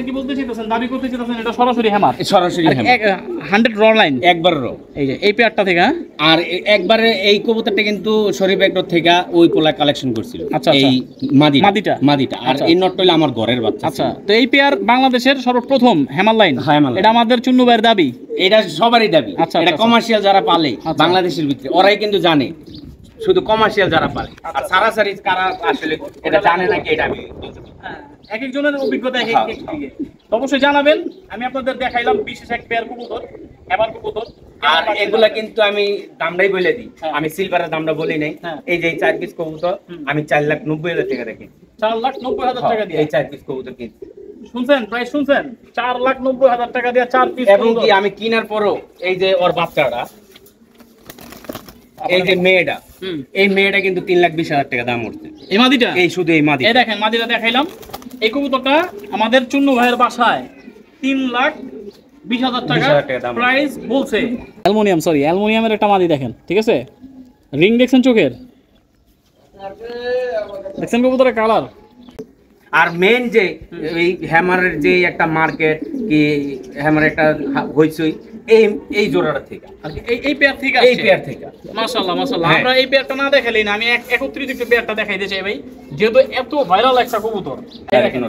কি বলতে চাইতেছেন, দাবি করতে চাইতেছেন এটা সরাসরি হ্যামার? সরাসরি হ্যামার 100 র লাইন একবার র। এই যে এই পেয়ারটা থেকে। আর একবারে এই কবুতরটা কিন্তু শরীফ একটর থেকে ওই পোলা কালেকশন করছিল। আচ্ছা, এই মাদিটা আর এই নটটা হলো আমার ঘরের বাচ্চা। আচ্ছা, তো এই পেয়ার বাংলাদেশের সর্বপ্রথম হ্যামার লাইন। এটা আমাদের চুন্নু ভাইয়ের দাবি, এটা সবারই দাবি। এটা কমার্শিয়াল যারা পালে বাংলাদেশের ভিতরে ওরাই কিন্তু জানে, শুধু কমার্শিয়াল যারা পালে। আর সারাসারি কারা আসলে এটা জানে নাকি এটা আমি এক একজনের অভিজ্ঞতা এক এক দিকে। অবশ্যই জানাবেন। আমি আপনাদের দেখাইলাম বিশেষ এক পেয়ার কবুতর, হ্যামার কবুতর। আর এগুলা কিন্তু আমি দামটাই বলে দিই, আমি সিলভারের দামটা বলি নাই। এই যে 4 পিস কবুতর আমি 4,90,000 টাকা রাখি। 4,90,000 টাকা দিয়ে এই 4 পিস কবুতর কিনছি। শুনছেন, প্রাইস শুনছেন? 4,90,000 টাকা দিয়ে 4 পিস। এবং কি আমি কেনার পরও এই যে ওর বাচ্চাটা, এই যে মেয়েটা, এই মেয়েটা কিন্তু 3,20,000 টাকা দাম উঠছে। এই মাদিটা, এই শুধু এই মাদি। এই দেখেন মাদিটা দেখাইলাম। এই কবুতরটা আমাদের চুন্নু ভাইয়ের বাসায় 3,20,000 টাকা প্রাইস বলছে। অ্যালুমিনিয়াম, সরি অ্যালুমিনিয়ামের একটা মাদি দেখেন, ঠিক আছে? রিং দেখছেন চোখের, দেখছেন কবুতরের কালার। আর মেন যে এই হ্যামারের যে একটা মার্কেট কি হ্যামার একটা হইছই এই জোড়াটা থেকে, এই পেয়ার থেকে, এই পেয়ার থেকে। মাশাআল্লাহ মাশাআল্লাহ। আমরা এই পেয়ারটা না দেখালেই না, আমি একত্রিত একটু পেয়ারটা দেখাইতে চাই ভাই, যেহেতু এত ভাইরাল একটা কবুতর। এই দেখেন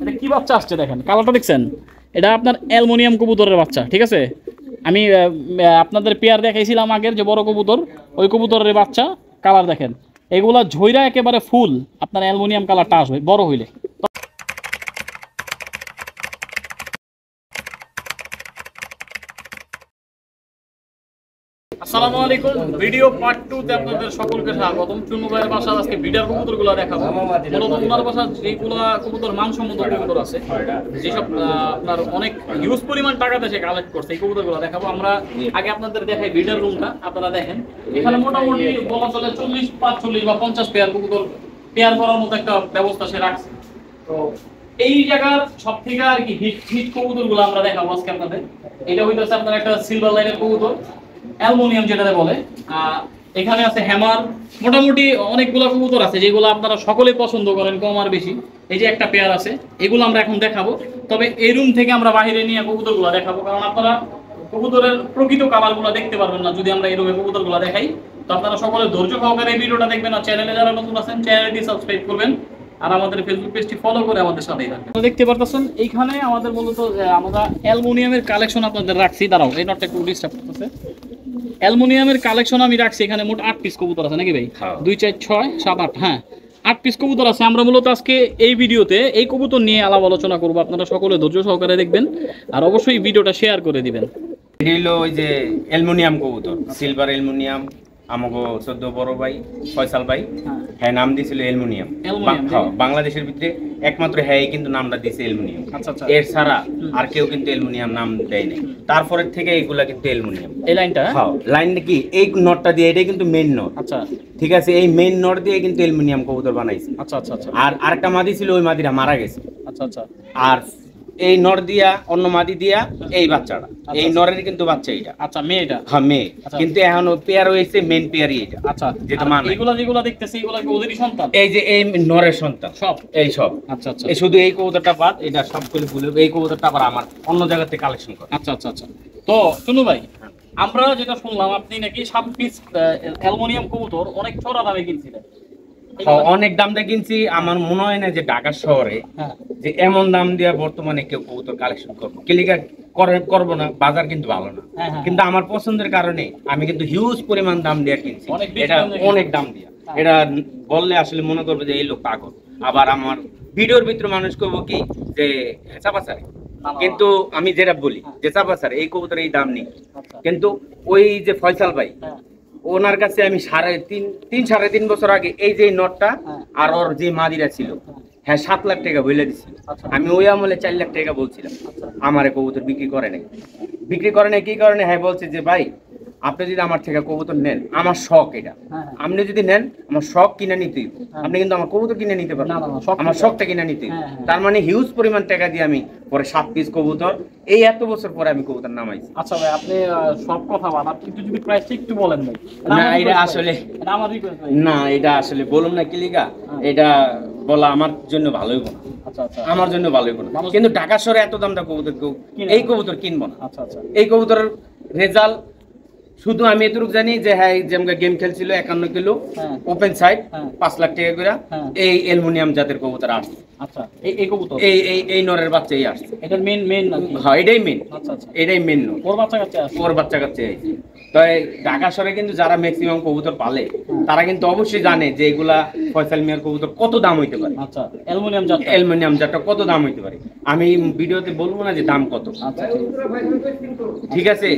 এটা কি বাচ্চা আসছে, দেখেন কালারটা দেখছেন? এটা আপনার অ্যালুমিনিয়াম কবুতরের বাচ্চা, ঠিক আছে? আমি আপনাদের পেয়ার দেখাইছিলাম আগের যে বড় কবুতর, ওই কবুতরের বাচ্চা। কালার দেখেন, এগুলা ঝইরা একেবারে ফুল আপনার অ্যালুমিনিয়াম কালারটা আসবে বড় হইলে। আসসালামু আলাইকুম, ভিডিও পার্ট 2 তে আপনাদের সকলকে স্বাগতম। চুন্নু ভাইয়ের বাসার আজকে বিডার কবুতরগুলো দেখাবো। মূলত ওনার বাসার যেগুলো কবুতর মানসম্মত কবুতর আছে, যেসব আপনার অনেক হিউজ পরিমাণ টাকা দেশে কালেক্ট করছে, এই কবুতরগুলো দেখাবো। আমরা আগে আপনাদের দেখাই বিডার রুমটা, আপনারা দেখেন। এখানে মোটামুটি বলা চলে 40, 45 বা 50 পেয়ার কবুতর পেয়ার করার মতো একটা ব্যবস্থা সে রাখছে। তো এই জায়গার সব থেকে আর কি হিট কবুতরগুলো আমরা দেখাবো আজকে আপনাদের। এটা হইতেছে আপনার একটা সিলভার লাইনের কবুতর, অ্যালুমিনিয়াম যেটাতে বলে। এখানে আছে হ্যামার, মোটামুটি অনেকগুলো কবুতর আছে যেগুলো আপনারা সকলেই পছন্দ করেন কম আর বেশি। এই যে একটা পেয়ার আছে, এগুলো আমরা এখন দেখাবো। তবে এই রুম থেকে আমরা বাইরে নিয়ে কবুতরগুলো দেখাবো, কারণ আপনারা কবুতরের প্রকৃত কালারগুলো দেখতে পারবেন না যদি আমরা এই রুমে কবুতরগুলো দেখাই। তো আপনারা সকলে ধৈর্য সহকারে এই ভিডিওটা দেখবেন। আর চ্যানেলে যারা নতুন আছেন চ্যানেলটি সাবস্ক্রাইব করবেন, আর আমাদের ফেসবুক পেজটি ফলো করে আমাদের সাথেই থাকবেন। দেখতে পারতেছেন এইখানে আমাদের মূলত আমরা অ্যালুমিনিয়ামের কালেকশন আপনাদের রাখছি। দাঁড়াও, এই নটটা একটু ডিস্টার্ব করতেছে। অ্যালুমিনিয়ামের কালেকশন আমি রাখছি এখানে মোট 8 পিস কবুতর আছে নাকি ভাই? 2, 4, 6, 7, 8, হ্যাঁ 8 পিস কবুতর আছে। আমরা মূলত আজকে এই ভিডিওতে এই কবুতর নিয়ে আলাপ আলোচনা করবো। আপনারা সকলে ধৈর্য সহকারে দেখবেন আর অবশ্যই ভিডিওটা শেয়ার করে দিবেন। এটা হলো ওই যে অ্যালুমিনিয়াম কবুতর, সিলভার অ্যালুমিনিয়াম। আমাকে 14 বড় ভাই ফয়সাল ভাই হ্যাঁ নাম দিয়েছিল অ্যালুমিনিয়াম। বাংলাদেশের ভিতরে একমাত্র হ্যাঁ কিন্তু নামটা দিয়েছে অ্যালুমিনিয়াম। এর ছাড়া আর কেউ কিন্তু অ্যালুমিনিয়াম নাম দেয় নাই। তারপরের থেকে এগুলা কিন্তু অ্যালুমিনিয়াম। এই লাইনটা, হ্যাঁ লাইনটা কি এই নটটা দিয়ে, এটাই কিন্তু মেইন নট। আচ্ছা ঠিক আছে, এই মেইন নট দিয়ে কিন্তু অ্যালুমিনিয়াম কবুতর বানাইছে। আচ্ছা আচ্ছা আচ্ছা। আর আরেকটা মাদি ছিল, ওই মাদিটা মারা গেছে। আচ্ছা আচ্ছা। আর এই নর দিয়া অন্য মাদি দিয়া এই বাচ্চাটা, এই নরের কিন্তু বাচ্চা এটা। আচ্ছা মেয়েটা, হ্যাঁ মেয়ে, কিন্তু এখন পেয়ার হইছে মেন পেয়ারই এটা। আচ্ছা, যেটা মানে এগুলা দেখতেছি এগুলা কি ওদেরই সন্তান? এই যে এই নরের সন্তান সব, এই সব। আচ্ছা আচ্ছা, এই শুধু এই কবুতরটা বাদ, এটা সবগুলো ভুলে। এই কবুতরটা আবার আমার অন্য জায়গা থেকে কালেকশন করে। আচ্ছা আচ্ছা আচ্ছা। তো শুনু ভাই, আমরা যেটা শুনলাম আপনি নাকি 7 পিস অ্যালুমিনিয়াম কবুতর অনেক চড়া দামে কিনছিলেন। অনেক দাম দিয়ে কিনছি। আমার মনে হয় না যে ঢাকা শহরে যে এমন দাম দিয়ে বর্তমানে কেউ কবুতর কালেকশন করবো। ক্লিকার করবো না, বাজার কিন্তু ভালো না। কিন্তু আমার পছন্দের কারণে আমি কিন্তু হিউজ পরিমাণ দাম দিয়ে কিনছি। এটা অনেক দাম দিয়ে, এটা বললে আসলে মনে করবে যে এই লোক পাগল। আবার আমার ভিডিওর ভিতরে মানুষ করবো কি যে চাপাচারি, কিন্তু আমি যেটা বলি যে চাপাচারি এই কবুতর এই দাম নেই। কিন্তু ওই যে ফয়সাল ভাই, ওনার কাছে আমি 3.5 বছর আগে এই যে নটটা আর ওর যে মাদিরা ছিল, হ্যাঁ 7 লাখ টাকা বলে দিছিল। আমি ওই আমলে 4 লাখ টাকা বলছিলাম। আমার কবুতর বিক্রি করে নাই। কি কারণে? হ্যাঁ বলছে যে ভাই আপনি যদি আমার থেকে কবুতর নেন, আমার শখ এটা, আপনি যদি নেন আমার শখ কিনে নিতেই, আপনি কিন্তু আমার কবুতর কিনে নিতে পারবেন, আমার শখটা কিনে নিতেই। তার মানে হিউজ পরিমাণ টাকা দিয়ে আমি পরে 7 পিস কবুতর এই এত বছর পরে আমি কবুতর নামাইছি। আচ্ছা ভাই, আপনি সব কথা বাদ, আপনি যদি প্রাইসটা একটু বলেন ভাই। না এটা আসলে আমার রিকোয়েস্ট ভাই। না এটা আসলে বলুন না কিলিকা, এটা বলা আমার জন্য ভালোই না। আচ্ছা আচ্ছা, আমার জন্য ভালোই না, কিন্তু ঢাকা শহরে এত দামটা কবুতর কেউ এই কবুতর কিনবো না। আচ্ছা আচ্ছা, এই কবুতরের রেজাল্ট শুধু আমি এতটুকু জানি যে হ্যাঁ যেমন গেম খেলছিল 51 কিলো ওপেন সাইড 5 লাখ টাকা করে এই অ্যালুমিনিয়াম জাতের কবুতর আসছে। আচ্ছা, এই কবুতর এই নরের বাচ্চা এই আসছে, এটার মেন নাকি? হ্যাঁ এটাই মেন। আচ্ছা আচ্ছা, এটাই মেন। ওর বাচ্চা কাছে আসছে, ওর বাচ্চা কাছে তো ঢাকা শহরে কিন্তু যারা ম্যাক্সিমাম কবুতর পালে তারা কিন্তু অবশ্যই জানে যে এগুলা ফয়সাল মিয়ার কবুতর কত দাম হইতে পারে। আচ্ছা, অ্যালুমিনিয়াম জাতটা কত দাম হইতে পারে আমি ভিডিওতে বলবো না যে দাম কত। আচ্ছা ঠিক আছে,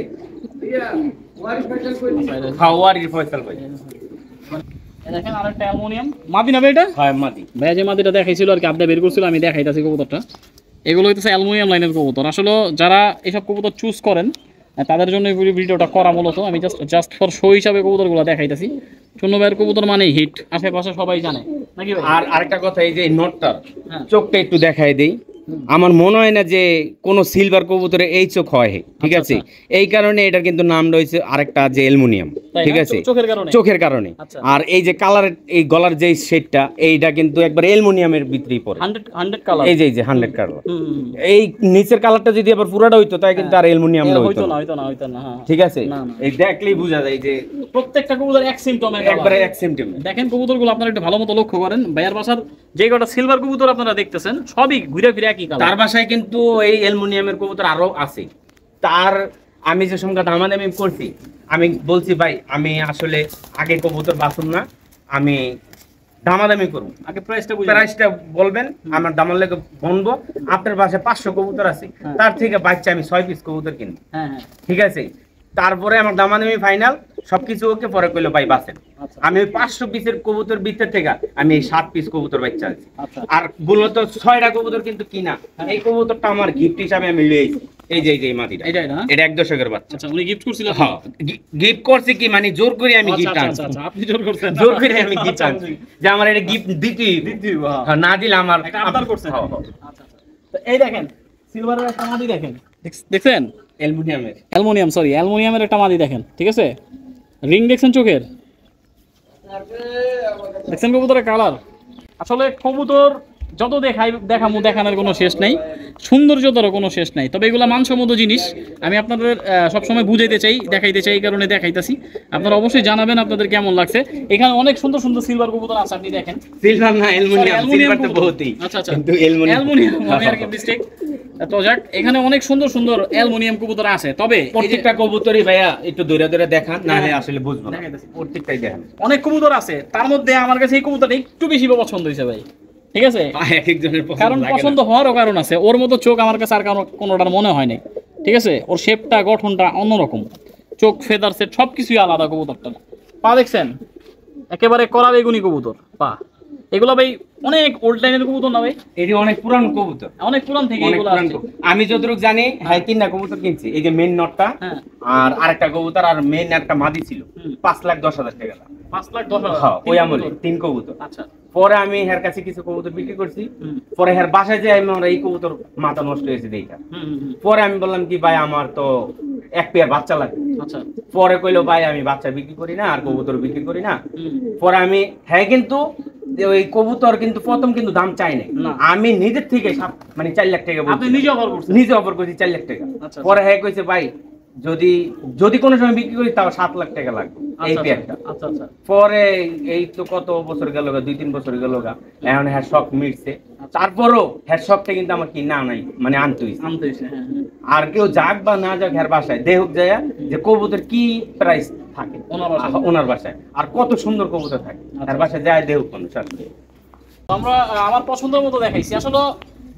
খাওয়ারই ফয়সাল ভাই। দেখেন আরেকটা অ্যালুমিনিয়াম মাদি না ভাই, এটা হ্যাঁ মাদি ভাই, যে মাদিটা দেখাইছিল আর কি, আপনি বের করছিল, আমি দেখাইতাছি কবুতরটা। এগুলো হইতেছে অ্যালুমিনিয়াম লাইনের কবুতর। আসলে যারা এসব কবুতর চুজ করেন তাদের জন্য এই ভিডিওটা করা মূলত। আমি জাস্ট ফর শো হিসাবে কবুতরগুলো দেখাইতাছি। চুন্নু ভাইয়ের কবুতর মানে হিট, আশেপাশে সবাই জানে নাকি ভাই? আর আরেকটা কথা, এই যে নটটার চোখটা একটু দেখাই দেই। আমার মনে হয় না যে কোন সিলভার কবুতরে এই চোখ হয়, ঠিক আছে? এই কারণে এটার কিন্তু নাম রয়েছে আরেকটা যে অ্যালুমিনিয়াম, ঠিক আছে, চোখের কারণে। আর এই যে কালার, এই গলার যে শেডটা, এইটা কিন্তু একবার অ্যালুমিনিয়ামের ভিতরেই পড়ে, 100 কালার। এই যে 100 কালার। এই নিচের কালারটা যদি আবার পুরাটা হইতো তাই কিন্তু আর অ্যালুমিনিয়াম হইতো না, ঠিক আছে? এই দেখলেই বোঝা যায় যে প্রত্যেকটা কবুতর এক সিম্পটমে, একবারে এক সিম্পটম। দেখেন কবুতরগুলো আপনারা একটু ভালো মতো লক্ষ্য করেন। ভাইয়ার বাসার যে কটা সিলভার কবুতর আপনারা দেখতেছেন সবই ঘুরে ফিরে একই কালার। তার বাসায় কিন্তু এই অ্যালুমিনিয়ামের কবুতর আরো আছে। তার আমি যে সংখ্যা দামাদামি করছি, আমি বলছি ভাই আমি আসলে আগে কবুতর বাসুন না, আমি দামাদামি করবো, আগে প্রাইসটা বলবেন, আমার দামার লেগে বনবো। আপনার বাসায় 500 কবুতর আছে, তার থেকে বাচ্চা আমি 6 পিস কবুতর কিনবো, ঠিক আছে? তারপরে আমার দামাদামি ফাইনাল, সবকিছু ওকে, পরে কইলো ভাই বাসেন। আমি ওই 500 পিসের কবুতর ভিতর থেকে আমি এই 7 পিস কবুতর বাচ্চা আছি। আর মূলত 6টা কবুতর কিন্তু কিনা। এই কবুতরটা আমার গিফট হিসাবে আমি লইছি। এই যে এই মাটিটা, এটা 1 দশকের বাচ্চা। আচ্ছা, উনি গিফট করছিল? হ্যাঁ, গিফট করছি কি মানে জোর করে আমি গিফট আনছি। আচ্ছা, আপনি জোর করছেন? জোর করে আমি গিফট আনছি যে আমার এটা গিফট দিতে, হ্যাঁ, না দিলে আমার একটা আবদার করছেন। আচ্ছা, তো এই দেখেন সিলভারের একটা মাদি দেখেন, দেখছেন? অ্যালুমিনিয়ামের একটা মাদি দেখেন, ঠিক আছে? রিং দেখছেন চোখের, দেখছেন কবুতরের কালার। আসলে কবুতর যত দেখানোর কোনো শেষ নেই, সৌন্দর্যতারও কোনো শেষ নাই। তবে এগুলো মানসম্মত জিনিস, আমি আপনাদের সবসময় বুঝাইতে চাই, দেখাইতে চাই, এই কারণে দেখাইতেছি। আপনারা অবশ্যই জানাবেন আপনাদের কেমন লাগছে। এখানে অনেক সুন্দর সুন্দর সিলভার কবুতর আছে, আপনি দেখেন। সিলভার না, অ্যালুমিনিয়াম। সিলভার তো বহুতই। আচ্ছা, কিন্তু অ্যালুমিনিয়াম আমি আর কি মিস্টেক। তো যাক, এখানে অনেক সুন্দর সুন্দর অ্যালুমিনিয়াম কবুতর আছে। তবে প্রত্যেকটা কবুতরই ভাইয়া একটু দূরে দূরে দেখান, না হলে আসলে বুঝবো না। প্রত্যেকটাই দেখেন, অনেক কবুতর আছে, তার মধ্যে আমার কাছে এই কবুতরটা একটু বেশি পছন্দ হয়েছে ভাই, ঠিক আছে? কারণ পছন্দ হওয়ারও কারণ আছে। ওর মতো চোখ আমার কাছে আর কোনোটার মনে হয় নাই, ঠিক আছে? ওর শেপটা, গঠনটা অন্যরকম, চোখ, ফেদার সেট সবকিছুই আলাদা কবুতরটা। পা দেখছেন, একেবারে কড়া বেগুনি কবুতর পা। এগুলো ভাই অনেক ওল্ড লাইনের কবুতর না ভাই? এটি অনেক পুরান কবুতর, অনেক পুরান থেকে এগুলো আছে। আমি যতটুকু জানি, হ্যাঁ, 3টা কবুতর কিনছি। এই যে মেন নটটা, আর আরেকটা কবুতর, আর মেন একটা মাদি ছিল। 5,10,000 টাকা। 5,10,000? হ্যাঁ, ওই আমলে 3 কবুতর। আচ্ছা, পরে আমি এর কাছে কিছু কবুতর বিক্রি করছি। পরে এর বাসায় যে আমরা এই কবুতর মাথা নষ্ট হয়েছে দেখা, পরে আমি বললাম কি ভাই আমার তো 1 পেয়ার বাচ্চা লাগে। আচ্ছা, পরে কইলো ভাই আমি বাচ্চা বিক্রি করি না, আর কবুতর বিক্রি করি না। পরে আমি, হ্যাঁ, কিন্তু ওই কবুতর কিন্তু প্রথম কিন্তু দাম চাই না, আমি নিজের থেকে মানে 4 লাখ টাকা নিজে অফার করছি, 4 লাখ টাকা। পরে হ্যাঁ কইছে ভাই যদি কোনো সময় বিক্রি করি তাও 7 লাখ টাকা লাগবে এই পেয়ারটা। পরে এই তো কত বছর গেল, 2-3 বছর গেল, এখন হ্যাঁ শখ মিটছে। তারপরও হ্যাঁ শখটা কিন্তু আমার কি না নাই, মানে আনতে হয়েছে। আর কেউ যাক বা না যাক হ্যাঁ বাসায় দেহুক যায় যে কবুতর কি প্রাইস থাকে ওনার বাসায়, আর কত সুন্দর কবুতর থাকে আর বাসায় যায় দেহুক মানুষ। আমরা আমার পছন্দের মতো দেখাইছি। আসলে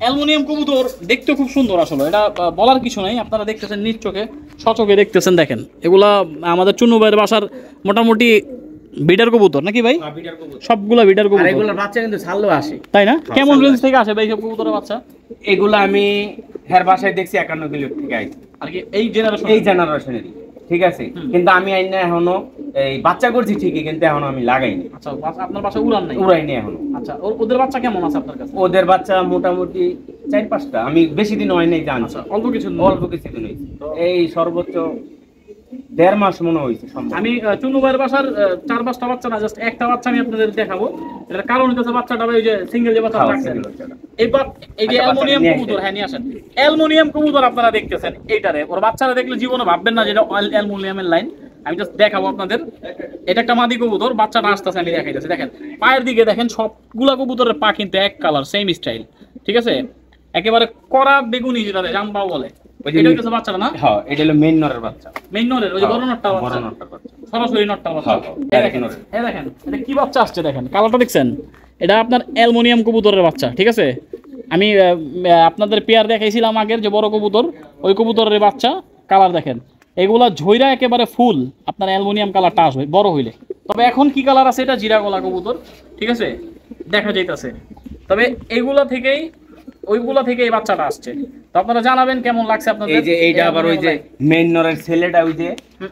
অ্যালুমিনিয়াম কবুতর দেখতে খুব সুন্দর, আসলে এটা বলার কিছু নাই। আপনারা দেখতেছেন নিজ চোখে, সচোখে দেখতেছেন, দেখেন এগুলা আমাদের চুন্নু ভাইয়ের বাসার মোটামুটি বিডার কবুতর নাকি ভাই? সবগুলা বিডার কবুতর। এগুলোর বাচ্চা কিন্তু ছাড়লেও আসে, তাই না? কেমন রেঞ্জ থেকে আসে ভাই সব কবুতরের বাচ্চা? এগুলো আমি হের বাসায় দেখছি 51 কিলো থেকে আইছে, আর কি এই জেনারেশনেরই। ঠিক আছে, কিন্তু আমি আইনা এখনো এই বাচ্চা করছি ঠিকই, কিন্তু এখনো আমি লাগাইনি। আচ্ছা, আপনার বাসা উড়ান নাই? উড়াইনি এখনো। আচ্ছা, ওদের বাচ্চা কেমন আছে আপনার কাছে? ওদের বাচ্চা মোটামুটি 4-5টা, আমি বেশি দিন হয় নাই জানছি। অল্প কিছু দিন হয়েছে, এই সর্বোচ্চ 1.5 মাস মনে হয়েছে। আমি চুনু ভাইয়ের বাসার 4-5টা বাচ্চা না, জাস্ট একটা বাচ্চা আমি আপনাদের দেখাবো। এটার কারণ হচ্ছে বাচ্চাটা ওই যে সিঙ্গেল যে বাচ্চা রাখছেন, এই যে অ্যালুমিনিয়াম কবুতর, হ্যাঁ নিয়ে আসেন। অ্যালুমিনিয়াম কবুতর আপনারা দেখতেছেন, এইটারে ওর বাচ্চারা দেখলে জীবনে ভাববেন না যে এটা অ্যালুমিনিয়ামের লাইন। আমি জাস্ট দেখাবো আপনাদের। এটা একটা মাদি কবুতর, বাচ্চাটা আসতেছে, আমি দেখাইতেছি। দেখেন পায়ের দিকে দেখেন, সবগুলা কবুতরের পা কিন্তু এক কালার, সেম স্টাইল, ঠিক আছে, একেবারে কড়া বেগুনি, যেটা জাম্বা বলে। এটা হচ্ছে বাচ্চাটা না? হ্যাঁ, এটা হলো মেইন নরের বাচ্চা। মেইন নরের ওই যে বড় নটটা বাচ্চা, সরাসরি নটটা বাচ্চা। এই দেখেন এটা কি বাচ্চা আসছে, দেখেন কালারটা দেখছেন? এটা আপনার অ্যালুমিনিয়াম কবুতরের বাচ্চা, ঠিক আছে। আমি আপনাদের পেয়ার দেখাইছিলাম আগের, যে বড় কবুতর, ওই কবুতরের বাচ্চা। কালার দেখেন, এগুলা ঝইরা একেবারে ফুল আপনার অ্যালুমিনিয়াম কালারটা আসবে বড় হইলে। তবে এখন কি কালার আছে, এটা জিরা গলা কবুতর, ঠিক আছে, দেখা যাইতেছে। তবে ওইগুলা থেকে এই বাচ্চাটা আসছে। তো আপনারা জানাবেন কেমন লাগছে আপনাদের। এই যে এইটা আবার ওই যে মেইন নরের ছেলেটা, ওই যে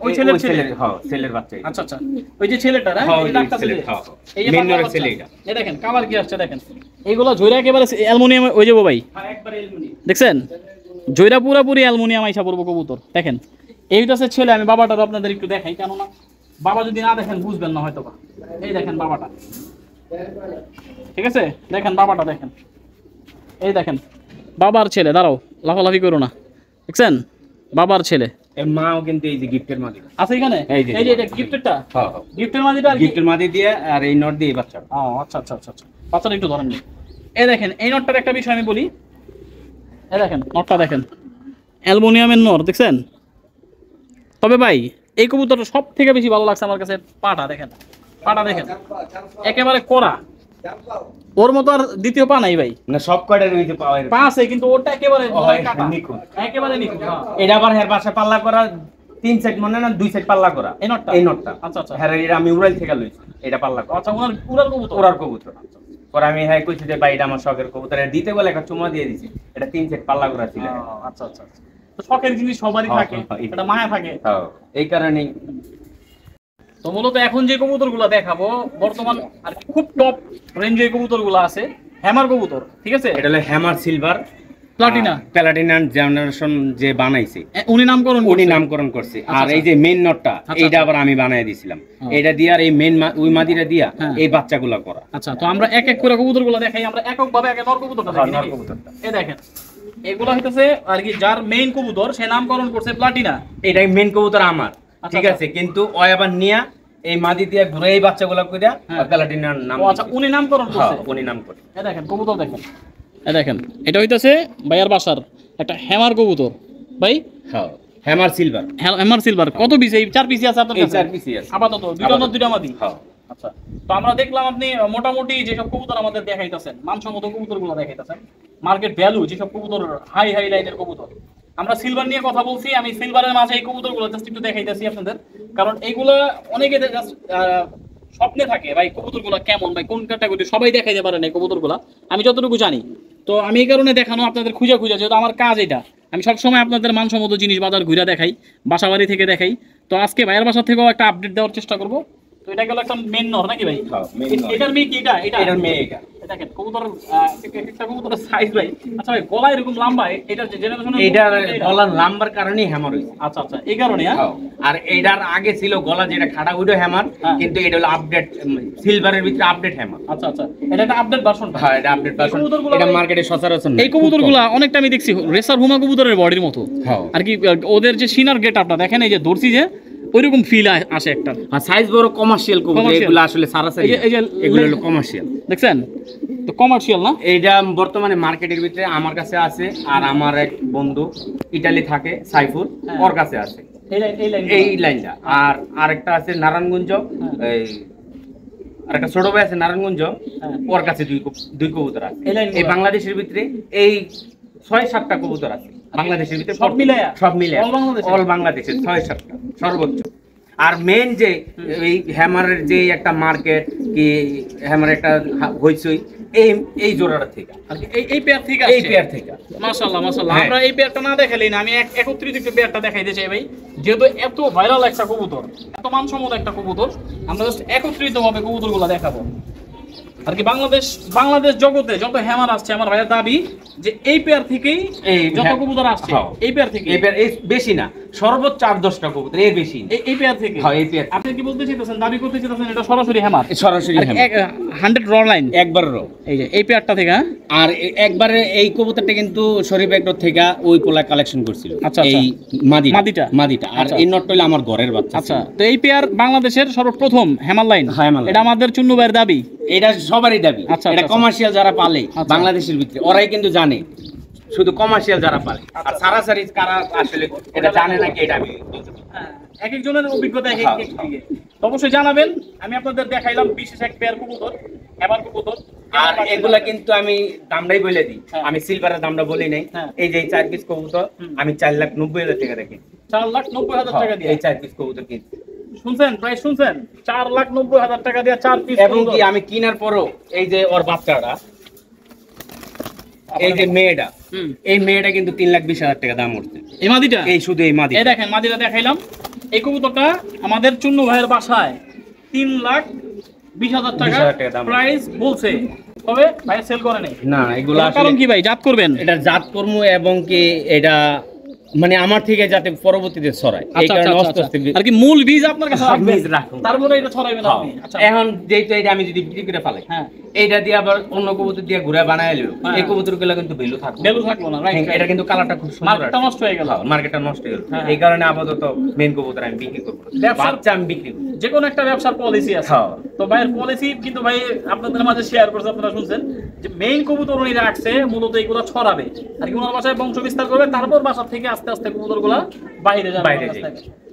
ওই ছেলের হ্যাঁ, ছেলের বাচ্চা। আচ্ছা আচ্ছা, ওই যে ছেলেটা না, এই ডাক্তার ছেলে, হ্যাঁ মেইন নরের ছেলে এটা। এই দেখেন কালার কি আসছে, দেখেন এইগুলা জয়রা একেবারে অ্যালুমিনিয়াম, ওই যে ভাই একবারে অ্যালুমিনিয়াম দেখছেন, জয়রা পুরোপুরি অ্যালুমিনিয়াম আইসা পড়বো কবুতর। দেখেন এইটা হচ্ছে ছেলে, আমি বাবাটার আপনাদের একটু দেখাই, কেননা বাবা যদি না দেখেন বুঝবেন না হয়তো। এই দেখেন বাবাটা, ঠিক আছে, দেখেন বাবাটা, দেখেন এই দেখেন বাবার ছেলে। দাঁড়াও, লাফালাফি করো না, দেখছেন বাবার ছেলে। মাও কিন্তু এই যে গিফটের মাদি আছে এখানে, এই যে এটা গিফটেরটা, হ্যাঁ গিফটের মাদিটা, গিফটের মাদি দিয়ে, আর এই নট দিয়ে বাচ্চা। ও আচ্ছা আচ্ছা আচ্ছা আচ্ছা, বাচ্চাটা একটু ধরেন। এই দেখেন এই নটটার একটা বিষয় আমি বলি, এই দেখেন নটটা দেখেন, অ্যালুমিনিয়ামের নর, দেখছেন। তবে ভাই এই কবুতরটা সব থেকে বেশি ভালো লাগছে আমার কাছে পাটা, দেখেন পাটা দেখেন, একেবারে কড়া। ওর মতো আর দ্বিতীয় পা নাই ভাই, না সব কয়টার ওই যে পাওয়ার পা আছে, কিন্তু ওটা একেবারে নিখুঁত, একেবারে নিখুঁত। এটা আবার হের বাসা পাল্লা করা 3 সাইড, মনে না 2 সাইড পাল্লা করা এই নটটা, এই নটটা। আচ্ছা আচ্ছা, হ্যাঁ এটা আমি উড়াইল থেকে লইছি, এটা পাল্লা করা। আচ্ছা, ওনার উড়ার কবুতর, ওড়ার কবুতর। পরে আমি হ্যাঁ কইছি যে ভাই এটা আমার শখের কবুতর, এটা দিতে বলে একটা চুমা দিয়ে দিছি। এটা 3 সাইড পাল্লা করা ছিল। আচ্ছা আচ্ছা, তো শখের জিনিস সবারই থাকে, এটা মায়া থাকে, এই কারণেই। তো মূলত এখন যে কবুতরগুলো দেখাবো বর্তমান আর খুব টপ রেঞ্জের কবুতরগুলো আছে, হ্যামার কবুতর, ঠিক আছে। এটা হলো হ্যামার সিলভার প্লাটিনা জেনারেশন যে বানাইছে, উনি নামকরণ করছে। আর এই যে মেইন নটটা, এইটা আবার আমি বানাই দিয়েছিলাম। এটা দিয়ে আর এই মেইন ওই মাদিরা দিয়া এই বাচ্চাগুলো করা। আচ্ছা, তো আমরা এক এক করে কবুতরগুলো দেখাই। আমরা এককভাবে আগে নর কবুতরটা দেখাই। নর কবুতরটা এই দেখেন, এগুলো হইতাছে আর কি যার মেইন কবুতর, সে নামকরণ করছে প্লাটিনা। এটাই মেইন কবুতর আমার, ঠিক আছে, কিন্তু ওই আবার নিয়া এই মাদি দিয়া ঘুরে এই বাচ্চাগুলো কইরা প্লাটিনার নাম। আচ্ছা, উনি নামকরণ করছে, উনি নাম করে। এই দেখেন কবুতর দেখেন, এই দেখেন এটা হইতাছে ভাইয়ার বাসার একটা হ্যামার কবুতর ভাই। হ্যাঁ, হ্যামার সিলভার। হ্যামার সিলভার কত পিস? এই 4 পিসই আছে আপনার কাছে? 4 পিসই আছে আপাতত, দুইটা মাদি। হ্যাঁ, আচ্ছা, তো আমরা দেখলাম আপনি মোটামুটি যেসব কবুতর আমাদের দেখাইতেছেন, মানসম্মত কবুতরগুলো দেখাইতেছেন, মার্কেট ভ্যালু যেসব কবুতর, হাই লাইনের কবুতর। আমরা সিলভার নিয়ে কথা বলছি, আমি সিলভারের মাঝে এই কবুতরগুলো জাস্ট একটু দেখাইতেছি আপনাদের, কারণ এইগুলো অনেকে জাস্ট স্বপ্নে থাকে ভাই কবুতরগুলো কেমন, ভাই কোন ক্যাটাগরি, সবাই দেখাইতে পারে না কবুতরগুলো, আমি যতটুকু জানি। তো আমি এই কারণে দেখানো আপনাদের খুঁজে যেহেতু আমার কাজ এটা, আমি সবসময় আপনাদের মানসম্মত জিনিস বাজার ঘুরে দেখাই, বাসা বাড়ি থেকে দেখাই। তো আজকে ভাইয়ের বাসা থেকেও একটা আপডেট দেওয়ার চেষ্টা করবো। তো এটা গেল একটা মেন নর নাকি ভাই? এটার মেয়ে কি? এটার মেয়ে। এটা দেখেন কবুতর, একটা কবুতরের সাইজ ভাই। আচ্ছা ভাই, গলা এরকম লম্বা, এটার জেনারেশনের এটার গলা লম্বার কারণেই হ্যামার হইছে। আচ্ছা আচ্ছা, এই কারণে। আর এটার আগে ছিল গলা যেটা খাড়া, ওইটা হ্যামার, কিন্তু এটা হলো আপডেট, সিলভারের ভিতরে আপডেট হ্যামার। আচ্ছা আচ্ছা, এটা একটা আপডেট ভার্সন। হ্যাঁ, এটা আপডেট ভার্সন। এটা মার্কেটে সচরাচর না। এই কবুতরগুলো অনেকটা আমি দেখছি রেসার হুমা কবুতরের বডির মতো, আর কি ওদের যে সিনার গেটআপটা দেখেন, এই যে ধরছি যে ওইরকম ফিল আসে একটা। আর সাইজ বড়, কমার্শিয়াল কবুতর এগুলো, আসলে সারাসারি এগুলো হলো কমার্শিয়াল, দেখছেন তো, কমার্শিয়াল না। এইটা বর্তমানে মার্কেটের ভিতরে আমার কাছে আছে, আর আমার এক বন্ধু ইতালি থাকে, সাইফুল, ওর কাছে আছে এই লাইনটা। আর আরেকটা আছে নারায়ণগঞ্জ, এই আরেকটা ছোট ভাই আছে নারায়ণগঞ্জ, ওর কাছে দুই কবুতর আছে। এই বাংলাদেশের ভিতরে এই 6-7টা কবুতর আছে বাংলাদেশের ভিতরে, সব মিলে অল বাংলাদেশের 6-7টা সর্বোচ্চ। আর মেন যে এই হ্যামারের যে একটা মার্কেট কি, হ্যামার একটা হইচই, এই জোড়াটা থেকে আর কি এই পেয়ার থেকে এই পেয়ার থেকে। মাশাআল্লাহ মাশাআল্লাহ। আমরা এই পেয়ারটা না দেখালেই না, আমি একত্রিত একটু পেয়ারটা দেখাইতে চাই ভাই, যেহেতু এত ভাইরাল একটা কবুতর, এত মানসম্মত একটা কবুতর, আমরা জাস্ট একত্রিত ভাবে কবুতরগুলো দেখাবো আর কি। বাংলাদেশ জগতে যত হ্যামার আসছে, আমার ভাইয়ের দাবি যে এই পেয়ার থেকেই যত কবুতর আসছে এই পেয়ার থেকে, এই পেয়ার বেশি না, সর্বোচ্চ 8-10টা কবুতর, এর বেশি এই পেয়ার থেকে। হ্যাঁ এই পেয়ার। আপনি কি বলতে চাইতেছেন, দাবি করতে চাইতেছেন এটা সরাসরি হ্যামার? সরাসরি হ্যামার 100 র লাইন একবার র। এই যে এই পেয়ারটা থেকে। আর একবারে এই কবুতরটা কিন্তু শরীফ একদম থেকে ওই পোলা কালেকশন করছিল। আচ্ছা এই মাদিটা আর এই নটটা হলো আমার ঘরের বাচ্চা। আচ্ছা, তো এই পেয়ার বাংলাদেশের সর্বপ্রথম হ্যামার লাইন, এটা আমাদের চুন্নু ভাইয়ের দাবি, এটা সবারই দাবি। এটা কমার্শিয়াল যারা পালে বাংলাদেশের ভিতরে ওরাই কিন্তু জানে, শুধু কমার্শিয়াল যারা পালে, আর সারাসারি কারা আসলে এটা জানে নাকি এটা আমি এক একজনের অভিজ্ঞতা এক এক দিকে। অবশ্যই জানাবেন। আমি আপনাদের দেখাইলাম বিশেষ এক পেয়ার কবুতর, হ্যামার কবুতর। আর এগুলা কিন্তু আমি দামটাই বলে দিই, আমি সিলভারের দামটা বলি নাই। এই যে 4 পিস কবুতর আমি 4,90,000 টাকা রাখি। 4,90,000 টাকা দিয়ে এই 4 পিস কবুতর কিনছি। শুনছেন প্রাইস, শুনছেন? 4,90,000 টাকা দিয়ে 4 পিস। এবং কি আমি কেনার পরও এই যে ওর বাচ্চাটা, এই যে মেয়েটা, এই মেয়েটা কিন্তু 3,20,000 টাকা দাম উঠছে। এই মাদিটা, এই শুধু এই মাদি, এই দেখেন মাদিটা দেখাইলাম। এই কবুতরটা আমাদের চুন্নু ভাইয়ের বাসায় 3,20,000 টাকা প্রাইস বলছে, তবে ভাই সেল করে নাই। না এগুলা কারণ কি ভাই, জাত করবেন? এটা জাত কর্ম এবং কি এটা মানে আমার থেকে যাতে পরবর্তীতে ছড়ায়, এই কারণে আস্তে আস্তে আর কি মূল বীজ আপনার কাছে রাখবেন, তারপরে এটা ছড়াইবেন আপনি। আচ্ছা, এখন যেটা এটা আমি যদি বিক্রি করে ফেলাই, এইটা দিয়ে আবার অন্য কবুতর দিয়ে ঘুরে বানাইলো, এই কবুতরগুলো কিন্তু ভ্যালু থাকলো না। রাইট, এটা কিন্তু কালারটা খুব সুন্দর, মার্কেটটা নষ্ট হয়ে গেল, মার্কেটটা নষ্ট হয়ে গেল। এই কারণে আপাতত মেইন কবুতর আমি বিক্রি করব, বাচ্চা আমি বিক্রি করব। যে কোনো একটা ব্যবসার পলিসি আছে, তো ভাইয়ের পলিসি কিন্তু ভাই আপনাদের মাঝে শেয়ার করছে, আপনারা শুনছেন যে মেইন কবুতর উনি রাখছে মূলত এইগুলো ছড়াবে আর কি, ওনার বাসায় বংশ বিস্তার করবে, তারপর বাসা থেকে আস্তে আস্তে কবুতরগুলো বাইরে যাবে।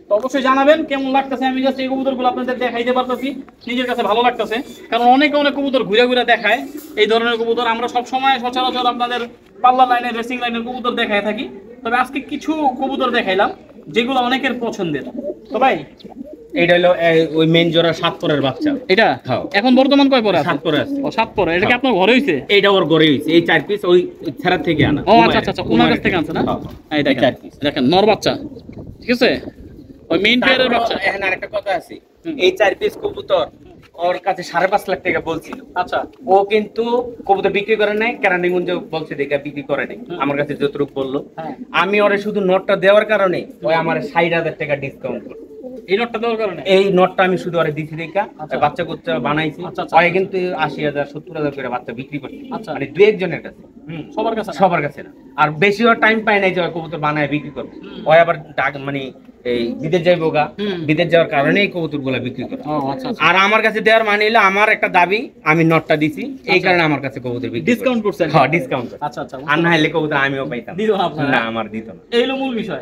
তো অবশ্যই জানাবেন কেমন লাগতেছে। আমি জাস্ট এই কবুতরগুলো আপনাদের দেখাইতে পারতেছি, নিজের কাছে ভালো লাগতেছে, কারণ অনেক কবুতর ঘুরে ঘুরে দেখায় এই ধরনের কবুতর। আমরা সব সময় সচরাচর আপনাদের পাল্লা লাইনের, রেসিং লাইনের কবুতর দেখায় থাকি, তবে আজকে কিছু কবুতর দেখাইলাম যেগুলো অনেকের পছন্দের। তো ভাই এটা হলো ওই মেইন জোড়া 7 পরের বাচ্চা। এটা এখন বর্তমান কয় পরে আছে? 7 পরে আছে। ও 7 পরে। এটা কি আপনার ঘরে হইছে? এটা ওর ঘরে হইছে। এই 4 পিস ওই ছেড়া থেকে আনা। ও আচ্ছা আচ্ছা, ওনার কাছ থেকে আনছে না? এই দেখেন 4 পিস, দেখেন নর বাচ্চা, ঠিক আছে, ওই মেইন পেয়ারের বাচ্চা। এখানে আরেকটা কথা আছে, এই 4 পিস কবুতর ওর কাছে 5.5 লাখ টাকা বলছিল। আচ্ছা, ও কিন্তু কবুতর বিক্রি করে নাই, কেরানীগঞ্জ বলছে দেখা বিক্রি করে নাই, আমার কাছে যতটুকু বললো। আমি ওরে শুধু নোটটা দেওয়ার কারণে ওই আমার 60,000 টাকা ডিসকাউন্ট করলো। এই নোটটা দেওয়ার কারণে, এই নোটটা আমি শুধু ওরে দিছি দেখা বাচ্চা কুচ্চা বানাইছি। ওই কিন্তু 80,000 70,000 করে বাচ্চা বিক্রি করছে, মানে দুই একজনের কাছে, সবার কাছে না। আর বেশি ওর টাইম পায় নাই যে কবুতর বানায় বিক্রি করবে। ওই আবার মানে এই বিদেশ যাইবো গা, বিদেশ যাওয়ার কারণে এই কবুতর গুলা বিক্রি করে। আর আমার কাছে দেওয়ার মানে হলো আমার একটা দাবি, আমি নোটটা দিছি, এই কারণে আমার কাছে কবুতর বিক্রি ডিসকাউন্ট করছেন। হ্যাঁ ডিসকাউন্ট। আচ্ছা আচ্ছা, আর না হলে কবুতর আমিও পাইতাম না, আমার দিত না। এই হলো মূল বিষয়।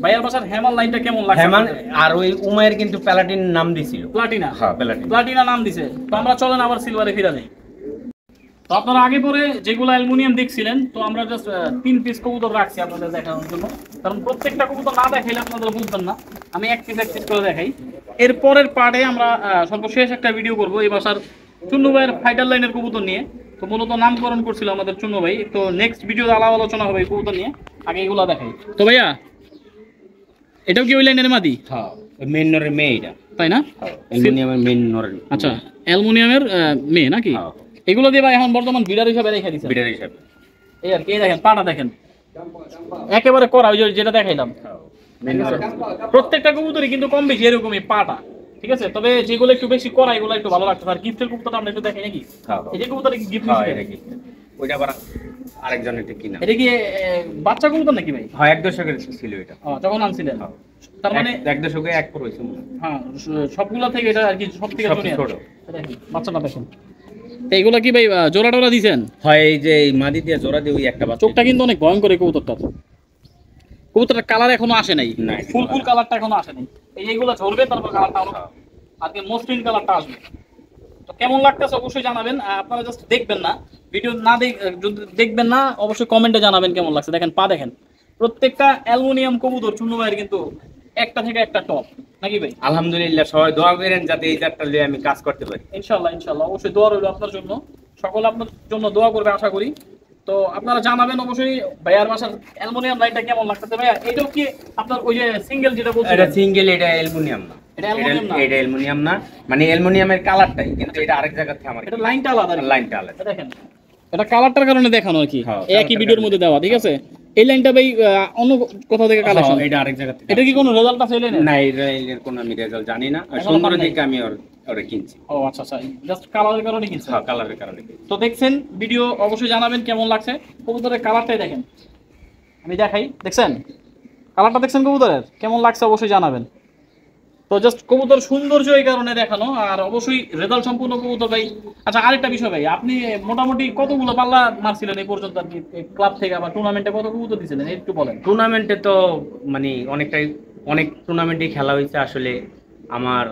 ভাইয়ার বাসার হেমান লাইনটা কেমন লাগছে? হেমান আর ওই উমায়ের কিন্তু প্লাটিন নাম দিছিল। প্লাটিনা? হ্যাঁ প্লাটিনা নাম দিছে। তো আমরা চলেন আবার সিলভারে ফিরে যাই। তো আপনারা আগে পরে যেগুলো অ্যালুমিনিয়াম দেখছিলেন, তো আমরা জাস্ট 3 পিস কবুতর রাখছি আপনাদের দেখানোর জন্য, কারণ প্রত্যেকটা কবুতর না দেখাইলে আপনারা বুঝবেন না। আমি এক পিস করে দেখাই। এর পরের পার্টে আমরা সর্বশেষ একটা ভিডিও করব এই বাসার চুন্নু ভাইয়ের ফাইটার লাইনের কবুতর নিয়ে। তো মূলত নামকরণ করছিল আমাদের চুন্নু ভাই, তো নেক্সট ভিডিওতে আলোচনা হবে এই কবুতর নিয়ে। আগে এগুলো দেখাই। তো ভাইয়া এটাও কি ওই লাইনের মাদি? হ্যাঁ, মেইন নরের মেয়ে এটা, তাই না? অ্যালুমিনিয়ামের মেইন নরের। আচ্ছা, অ্যালুমিনিয়ামের মেয়ে নাকি? এগুলো দিয়ে ভাই এখন বর্তমান বিডার হিসাবে রেখে দিচ্ছে। বিডার হিসাবে এই আর কি, দেখেন পাটা দেখেন একেবারে করা, ওই যেটা দেখাইলাম। প্রত্যেকটা কবুতরই কিন্তু কম বেশি এরকমই পাটা, ঠিক আছে। তবে যেগুলো একটু বেশি করা এগুলো একটু ভালো লাগতো। আর গিফটের কবুতরটা আমরা একটু দেখাই নাকি? এই যে কবুতর গিফট ওইটা আবার আরেকজনের কিনা। এটা কি বাচ্চা কবুতর নাকি ভাই? হ্যাঁ, 1 দশকের ছিল এটা যখন আনছিলেন। তার মানে 1 দশকে 1 পর হইছে। হ্যাঁ, সবগুলা থেকে এটা আর কি সবথেকে ছোট। দেখেন বাচ্চাটা দেখেন। এইগুলা কি ভাই জোড়া টোরা দিয়েছেন? হয়, এই যে মাদি দিয়ে জোড়া দিয়ে ওই একটা বাচ্চা। চোখটা কিন্তু অনেক ভয়ঙ্কর এই কবুতরটা। কবুতরটার কালার এখনো আসে নাই, ফুল কালারটা এখনো আসে নাই। এইগুলা ঝরবে, তারপর কালারটা আরো আজকে মসৃণ কালারটা আসবে। তো কেমন লাগতেছে অবশ্যই জানাবেন। আপনারা জাস্ট দেখবেন না, ভিডিও না দেখবেন না, অবশ্যই কমেন্টে জানাবেন কেমন লাগছে। দেখেন পা দেখেন, প্রত্যেকটা অ্যালুমিনিয়াম কবুতর চুন্নু ভাইয়ের কিন্তু একটা থেকে একটা টপ নাকি ভাই? আলহামদুলিল্লাহ, সবাই দোয়া করেন যাতে এই জাতটা নিয়ে আমি কাজ করতে পারি। ইনশাআল্লাহ ইনশাআল্লাহ, অবশ্যই দোয়া রইল আপনার জন্য। সকলে আপনার জন্য দোয়া করবে আশা করি। তো আপনারা জানাবেন অবশ্যই ভাইয়ার বাসার অ্যালুমিনিয়াম লাইনটা কেমন লাগতেছে। ভাইয়া এটাও কি আপনার ওই যে সিঙ্গেল যেটা বলছেন? এটা সিঙ্গেল, এটা অ্যালুমিনিয়াম না। এটা অ্যালুমিনিয়াম না, এটা অ্যালুমিনিয়াম না, মানে অ্যালুমিনিয়ামের কালারটাই, কিন্তু এটা আরেক জায়গা থেকে আমার এটা লাইনটা আলাদা, লাইনটা আলাদা। দেখেন এটা কালারটার কারণে দেখানো আর কি, হ্যাঁ, একই ভিডিওর মধ্যে দেওয়া, ঠিক আছে। এই লাইনটা ভাই অন্য কোথা থেকে কালেকশন? এটা আরেক জায়গা থেকে। এটা কি কোনো রেজাল্ট আছে এই লাইনে? না, এর কোনো আমি রেজাল্ট জানি না, সুন্দর দেখে আমি ওরে কিনছি। ও আচ্ছা আচ্ছা, জাস্ট কালারের কারণে কিনছেন? হ্যাঁ, কালারের কারণে। তো দেখছেন, ভিডিও অবশ্যই জানাবেন কেমন লাগছে। কবুতরের কালারটাই দেখেন, আমি দেখাই, দেখছেন কালারটা, দেখছেন কবুতরের কেমন লাগছে অবশ্যই জানাবেন। তো জাস্ট কবুতর সৌন্দর্য এই কারণে দেখানো, আর অবশ্যই রেজাল্ট সম্পূর্ণ কবুতর ভাই। আচ্ছা আরেকটা বিষয় ভাই, আপনি মোটামুটি কতগুলো পাল্লা মারছিলেন এই পর্যন্ত আর কি, ক্লাব থেকে আবার টুর্নামেন্টে কত কবুতর দিয়েছিলেন একটু বলেন? টুর্নামেন্টে তো মানে অনেক টুর্নামেন্টেই খেলা হয়েছে আসলে। আমার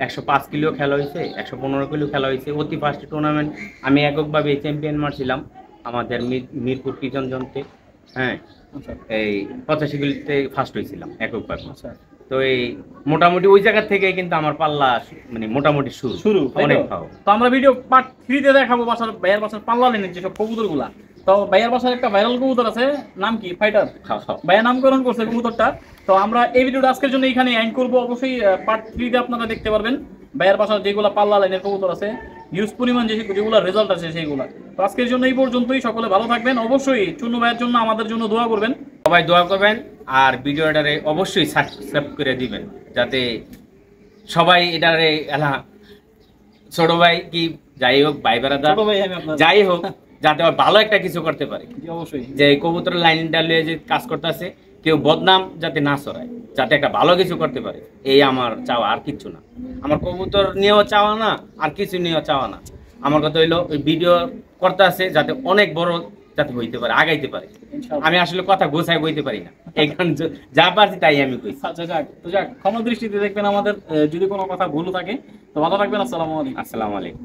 105 কিলো খেলা হয়েছে, 115 কিলো খেলা হয়েছে। অতি ফার্স্ট টুর্নামেন্ট আমি এককভাবে চ্যাম্পিয়ন মারছিলাম আমাদের মিরপুর কিচনজনতে। হ্যাঁ, এই 85 কিলোতে ফার্স্ট হয়েছিলাম এককভাবে। আচ্ছা, তো এই মোটামুটি ওই জায়গা থেকে কিন্তু আমার পাল্লা মানে মোটামুটি শুরু অনেক ভালো। তো আমরা ভিডিও পার্ট 3 তে দেখাবো বাসার ভাইয়ার বাসার পাল্লা লেনের যেসব কবুতরগুলা। তো ভাইয়ার বাসার একটা ভাইরাল কবুতর আছে, নাম কি? ফাইটার। ভাইয়া নামকরণ করছে কবুতরটা। তো আমরা এই ভিডিওটা আজকের জন্য এখানে এন্ড করব। অবশ্যই পার্ট 3 তে আপনারা দেখতে পারবেন ভাইয়ার বাসার যেগুলা পাল্লা লাইনের কবুতর আছে, হিউজ পরিমাণ যেগুলো রেজাল্ট আছে সেইগুলা। তো আজকের জন্য এই পর্যন্তই, সকলে ভালো থাকবেন। অবশ্যই চুন্নু ভাইয়ের জন্য আমাদের জন্য দোয়া করবেন, সবাই দোয়া করবেন, আর ভিডিওটারে অবশ্যই সাবস্ক্রাইব করে দিবেন যাতে সবাই এটারে ছোট ভাই কি যাই হোক, ভাই বেড়াদা যাই হোক, যাতে ভালো একটা কিছু করতে পারে। অবশ্যই যে কবুতর লাইনটা লিয়ে যে কাজ করতেছে, কেউ বদনাম যাতে না ছড়ায়, যাতে একটা ভালো কিছু করতে পারে, এই আমার চাওয়া, আর কিছু না। আমার কবুতর নিয়েও চাওয়া না, আর কিছু নিয়েও চাওয়া না। আমার কথা হইলো ওই ভিডিও করতে আছে যাতে অনেক বড় যাতে হইতে পারে, আগাইতে পারে। আমি আসলে কথা গোছায় বইতে পারি না, এখানে যা পারছি তাই আমি কইছি। আচ্ছা যাক, ক্ষমা দৃষ্টিতে দেখবেন আমাদের যদি কোনো কথা ভুল থাকে। তো ভালো থাকবেন। আসসালামু আলাইকুম। আসসালামু আলাইকুম।